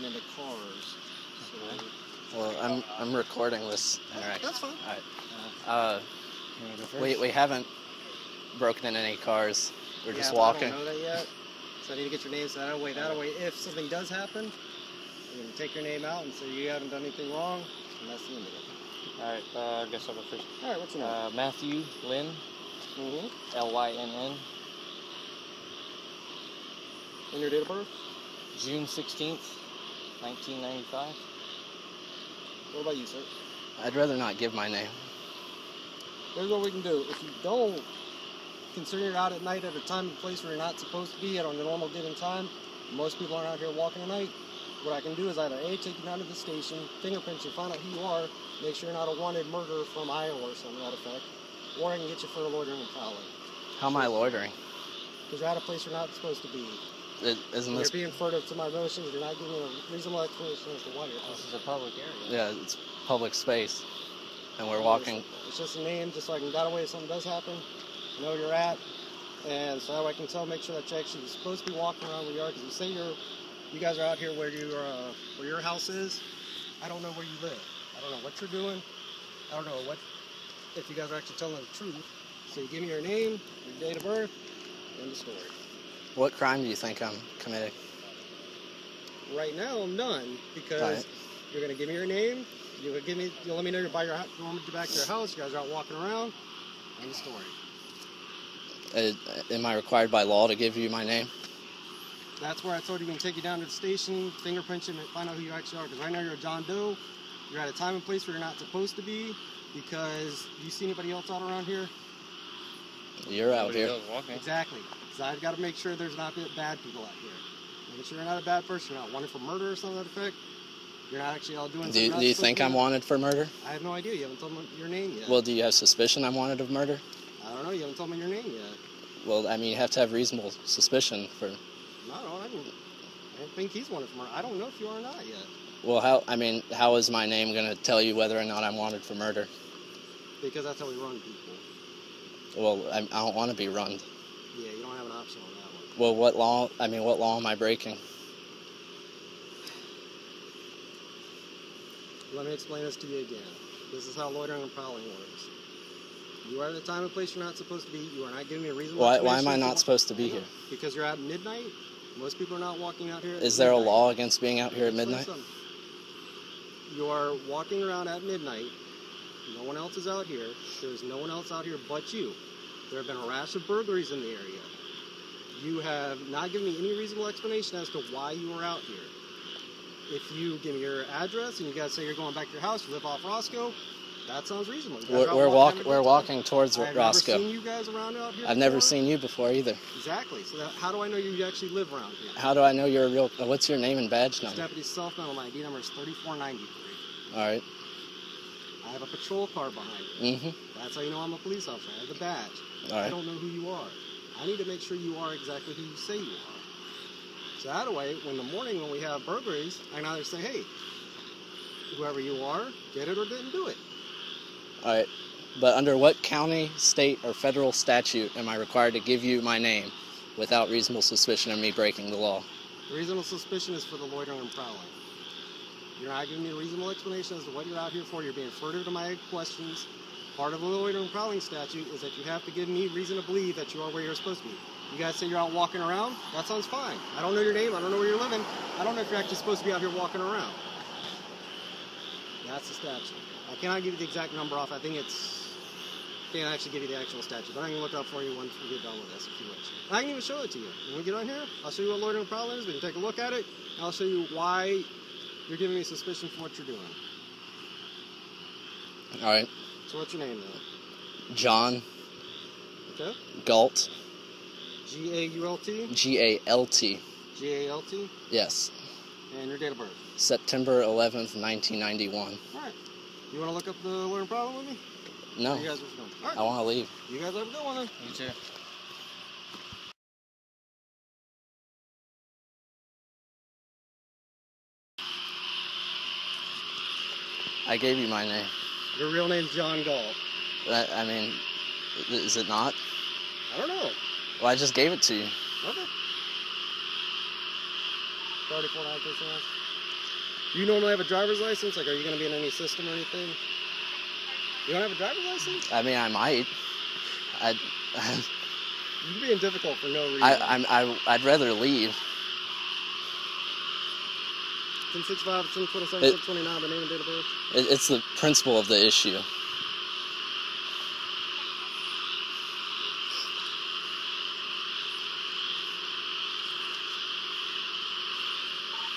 breaking into cars. So, well, I'm recording this interaction. That's fine. All right. We haven't broken in any cars. We're just walking. I don't know that yet. So I need to get your name. So that way, if something does happen, I'm going to take your name out and say you haven't done anything wrong, and that's the end of it. All right. I guess I'll go first. All right. What's your name? Matthew Lynn. Lynn. And your date of birth? June 16th, 1995. What about you, sir? I'd rather not give my name. Here's what we can do. If you don't consider you're out at night at a time and place where you're not supposed to be at on the normal given time, most people aren't out here walking at night, what I can do is either A, take you down to the station, fingerprint you, find out who you are, make sure you're not a wanted murderer from Iowa or something to that effect, or I can get you for loitering and prowling. How am I loitering? Because you're at a place you're not supposed to be. Isn't this... You're being furtive to my motions, you're not giving a reasonable explanation as to why you're out. This is a public area. Yeah, it's public space. And we're walking... It's just a name, just so I can get away if something does happen, know where you're at, and so that way I can make sure that you're actually supposed to be walking around where you are, because you say you guys are out here where your house is. I don't know where you live. I don't know what you're doing. I don't know if you guys are actually telling the truth. So you give me your name, your date of birth, and the story. What crime do you think I'm committing? Right now, none, because you're going to give me your name, you'll let me know you're back to your house, you guys are out walking around, and the story. Am I required by law to give you my name? That's where I told you we can take you down to the station, fingerprint you, and find out who you actually are. Because right now you're a John Doe. You're at a time and place where you're not supposed to be. Because you see anybody else out around here? You're out here. Exactly. Because I've got to make sure there's not bad people out here. Making sure you're not a bad person. You're not wanted for murder or something to that effect. You're not actually all doing something. Do you think I'm wanted for murder? I have no idea. You haven't told me your name yet. Well, do you have suspicion I'm wanted of murder? I don't know. You haven't told me your name yet. Well, I mean, you have to have reasonable suspicion for... No, I don't think he's wanted for murder. I don't know if you are or not yet. Well, how is my name going to tell you whether or not I'm wanted for murder? Because that's how we run people. Well, I don't want to be run. Yeah, you don't have an option on that one. Well, what law am I breaking? Let me explain this to you again. This is how loitering and prowling works. You are at a time and place you're not supposed to be. You are not giving me a reasonable explanation. Why am I not supposed to be here? Because you're at midnight. Most people are not walking out here at midnight. Is there a law against being out here at midnight? You are walking around at midnight. No one else is out here. There's no one else out here but you. There have been a rash of burglaries in the area. You have not given me any reasonable explanation as to why you are out here. If you give me your address and you guys say you're going back to your house, you live off Roscoe, that sounds reasonable. We're walking towards Roscoe. I've never seen you guys around out here. I've never seen you before either. Exactly. So how do I know you actually live around here? How do I know you're a real... What's your name and badge number? Deputy Self-Medal. My ID number is 3493. All right. I have a patrol car behind me. Mm-hmm. That's how you know I'm a police officer. I have the badge. All right. I don't know who you are. I need to make sure you are exactly who you say you are. So that way, in the morning when we have burglaries, I can either say, hey, whoever you are, get it or didn't do it. All right. But under what county, state, or federal statute am I required to give you my name without reasonable suspicion of me breaking the law? Reasonable suspicion is for the loitering and prowling. You're not giving me a reasonable explanation as to what you're out here for. You're being furtive to my questions. Part of the loitering and prowling statute is that you have to give me reason to believe that you are where you're supposed to be. You guys say you're out walking around? That sounds fine. I don't know your name. I don't know where you're living. I don't know if you're actually supposed to be out here walking around. That's the statute. I cannot give you the exact number off. I think can't actually give you the actual statute. But I can look it up for you once we get done with this if you wish. I can even show it to you. When we get on here, I'll show you what loitering and prowling is. We can take a look at it. And I'll show you why you're giving me suspicion for what you're doing. All right. So what's your name, though? John. Okay. Galt. G-A-U-L-T? G-A-L-T. G-A-L-T? Yes. And your date of birth? September 11th, 1991. All right. You want to look up the loitering problem with me? No. You guys are going? All right. I want to leave. You guys have a good one, then. You too. I gave you my name. Your real name's John Galt. Is it not? I don't know. Well, I just gave it to you. Okay. 34 9 6. Do you normally have a driver's license? Like, are you going to be in any system or anything? You don't have a driver's license? I mean, I might. You're being difficult for no reason. I'd rather leave. 1065, 1027, 1029, the name and date of birth. It's the principle of the issue.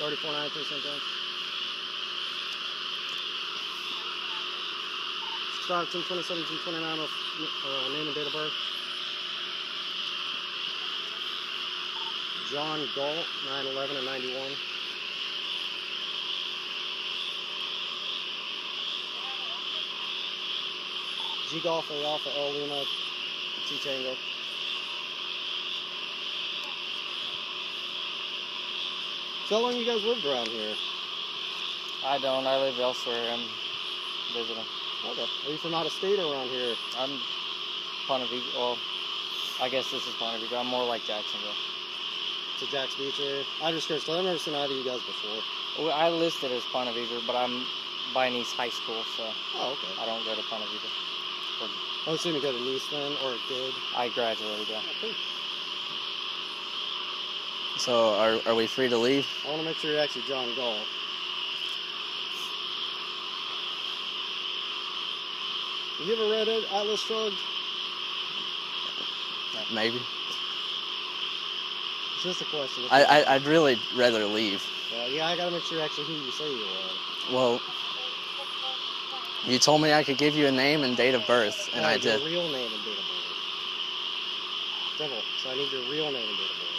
$34.93 cents. 65, 1027, 1029 of name and date of birth. John Galt, 9/11 and 91. G Golf A Alpha L Lima T Tango. So how long you guys lived around here? I don't. I live elsewhere. I'm visiting. Okay. Are you from out of state or around here? I'm Ponte Vedra. Well, I guess this is Ponte Vedra. I'm more like Jacksonville. To Jack's Beach area? I just curious. I've never seen either of you guys before. Well, I listed as Ponte Vedra, but I'm by Nice High School, so Oh, okay. I don't go to Ponte Vedra. I assume you go to Nice then, or did. I graduated, yeah. Okay. So are we free to leave? I want to make sure you're actually John Galt. Have you ever read it, Atlas Shrugged? Maybe. It's just a question. I'd really rather leave. Yeah, I gotta make sure you're actually who you say you are. Well, you told me I could give you a name and date of birth, and I did. Your real name and date of birth. Simple. So I need your real name and date of birth.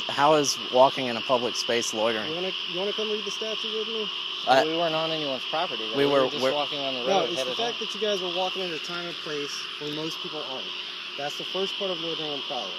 How is walking in a public space loitering? You wanna come read the statute with me? We weren't on anyone's property. We were just walking on the road. No, it's the fact that you guys were walking at a time and place where most people aren't. That's the first part of loitering and prowling.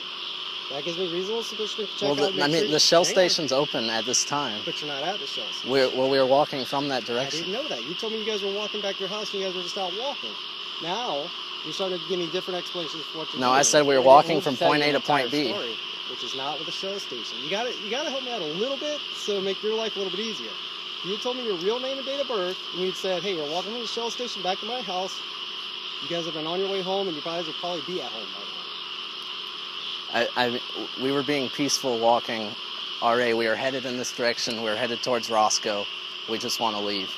That gives me reasonable suspicion to check out. The Shell station's open at this time. But you're not at the Shell station. We were walking from that direction. I didn't know that. You told me you guys were walking back to your house and you guys were just out walking. Now, you're starting to give me different explanations for what you're doing. No, I said we were walking from point A to point B. Story, which is not with the Shell station. You gotta help me out a little bit so make your life a little bit easier. You told me your real name and date of birth, and you said, hey, we're walking from the Shell station back to my house. You guys have been on your way home, and you guys would probably be at home by now. We were being peaceful walking. RA, we were headed in this direction. We were headed towards Roscoe. We just want to leave.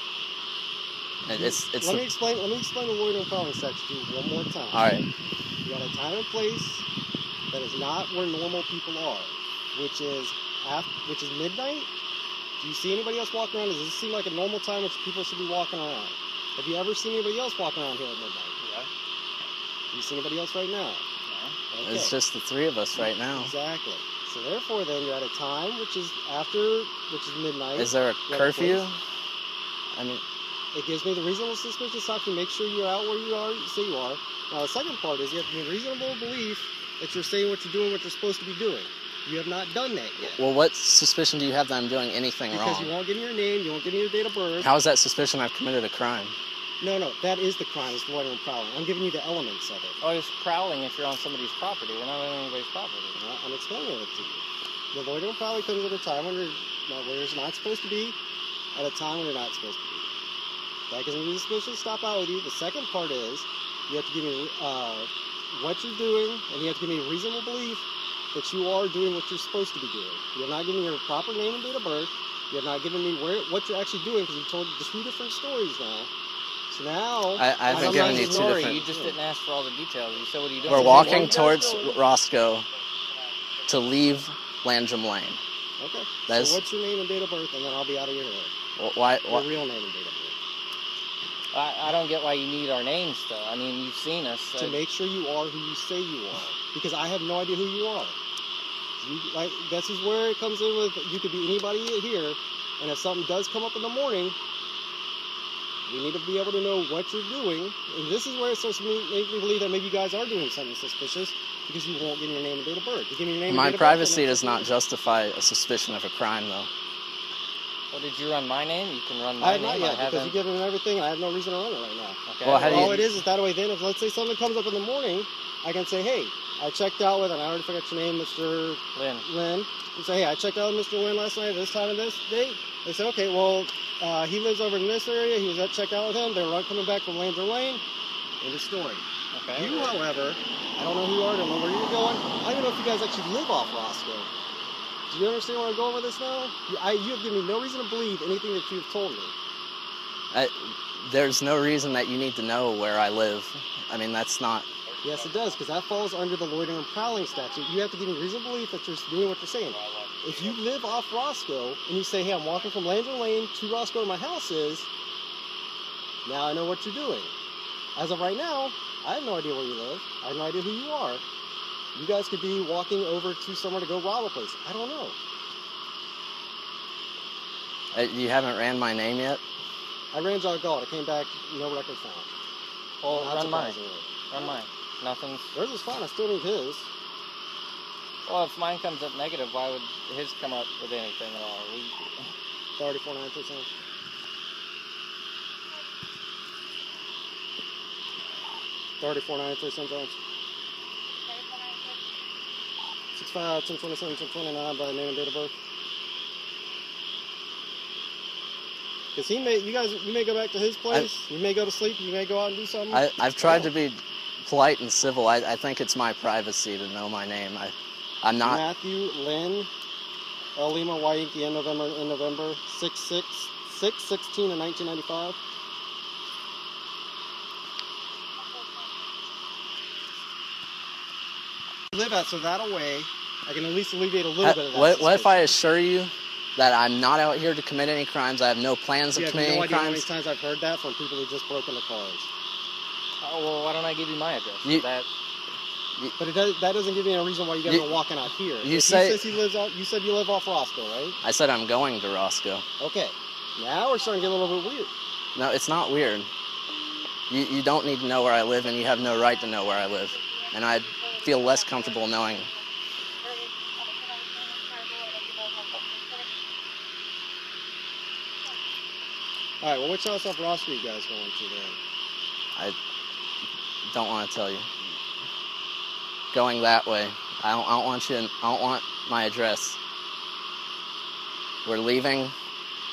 And Let me explain the loitering and prowling statute to you one more time. All right. You got a time and place that is not where normal people are, which is midnight. Do you see anybody else walking around? Does this seem like a normal time which people should be walking around? Have you ever seen anybody else walking around here at midnight? Yeah. Do you see anybody else right now? No. Okay. It's just the three of us right now. Exactly. So therefore, then you're at a time which is midnight. Is there a curfew? I mean, it gives me the reasonable suspicion to actually make sure you're out where you are. You say you are. Now the second part is you have to be reasonable belief that you're saying what you're doing, what you're supposed to be doing. You have not done that yet. well, what suspicion do you have that I'm doing anything wrong? Because you won't give me your name, you won't give me your date of birth. How is that suspicion I've committed a crime? No, that is the crime, is loitering and prowling. I'm giving you the elements of it. Oh, it's prowling if you're on somebody's property. We're not on anybody's property. I'm explaining it to you. The loitering and prowling comes at a time when you're not supposed to be, at a time when you're not supposed to be. That gives me the suspicion to stop out with you. The second part is you have to give me what you're doing, and you have to give me a reasonable belief that you are doing what you're supposed to be doing. You have not given me your proper name and date of birth. You have not given me what you're actually doing, because you told two different stories now. So now I've been giving you two different. You just didn't ask for all the details. You said, what are you doing? We're walking towards Roscoe to leave Landrum Lane. Okay. That's, so what's your name and date of birth, and then I'll be out of your hair. Why? Your real name and date of birth. I don't get why you need our names, though. I mean, you've seen us. To make sure you are who you say you are. Because I have no idea who you are. This is where it comes in with, you could be anybody here, and if something does come up in the morning, we need to be able to know what you're doing. And this is where it starts to make me believe that maybe you guys are doing something suspicious, because you won't give me your name and date of birth. You give me your name My and date privacy of birth, does not justify a suspicion of a crime, though. Well, did you run my name? You can run I my have name. not yet, because haven't. you've given me everything, and I have no reason to run it right now. Okay. Well, how do All you- it is that way then, if let's say something comes up in the morning, I can say, hey, I checked out with, and I already forgot your name, Mr. Lynn. And say, hey, I checked out with Mr. Lynn last night at this time and this date. They say, okay, well, he lives over in this area. He was at checked out with him. They were coming back from Lander Lane. End of story. Okay. You, however, I don't know who you are, I don't know where you're going. I don't even know if you guys actually live off Roscoe. Do you understand where I'm going with this now? You have given me no reason to believe anything that you've told me. There's no reason that you need to know where I live. I mean, that's not... Yes, it does, because that falls under the loitering and prowling statute. You have to give me reasonable belief that you're doing what you're saying. If you live off Roscoe, and you say, hey, I'm walking from Lander Lane to Roscoe where my house is, now I know what you're doing. As of right now, I have no idea where you live. I have no idea who you are. You guys could be walking over to somewhere to go rob a place. I don't know. You haven't ran my name yet? I ran John Galt. I came back, no record found. Well, Not run mine. surprisingly. Run mine. Nothing's... Yours is fine. I still need his. Well, if mine comes up negative, why would his come up with anything at all? 34.9%. 34.93 Jones. 6'5", 1027, 1029 by name and date of birth. Because you may go back to his place. You may go to sleep. You may go out and do something. I've tried to be polite and civil. I think it's my privacy to know my name. I'm not... Matthew Lynn, L. Lima, Yankee, in November, 6/16 in 1995. Live at, so that away, I can at least alleviate a little bit of that. What if I assure you that I'm not out here to commit any crimes? I have no plans of committing any crimes. how many times I've heard that from people who just broke into cars. Oh, well, why don't I give you my address? But that doesn't give me a reason why you guys are walking out here. You said you said you live off Roscoe, right? I said I'm going to Roscoe. Okay. Now we're starting to get a little bit weird. No, it's not weird. You don't need to know where I live, and you have no right to know where I live. And I feel less comfortable knowing. All right. Well, which house off Roscoe are you guys going to then? I don't want to tell you. Going that way. I don't want you. I don't want my address. We're leaving.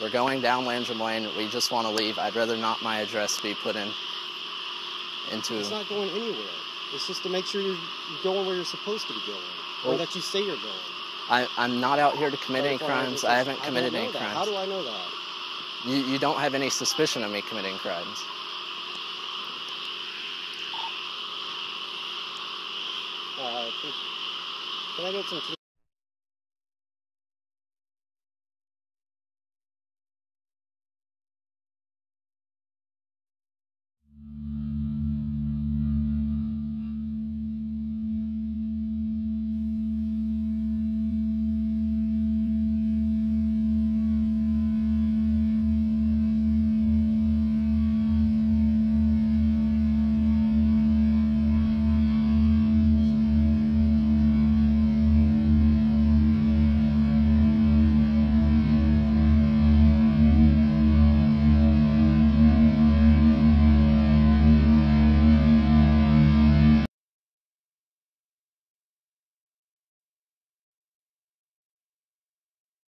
We're going down Landrum Lane. We just want to leave. I'd rather not my address be put into... It's not going anywhere. It's just to make sure you're going where you're supposed to be going, or that you say you're going. I'm not out here to commit any crimes. I haven't committed any crimes. How do I know that? You don't have any suspicion of me committing crimes. Can I get some...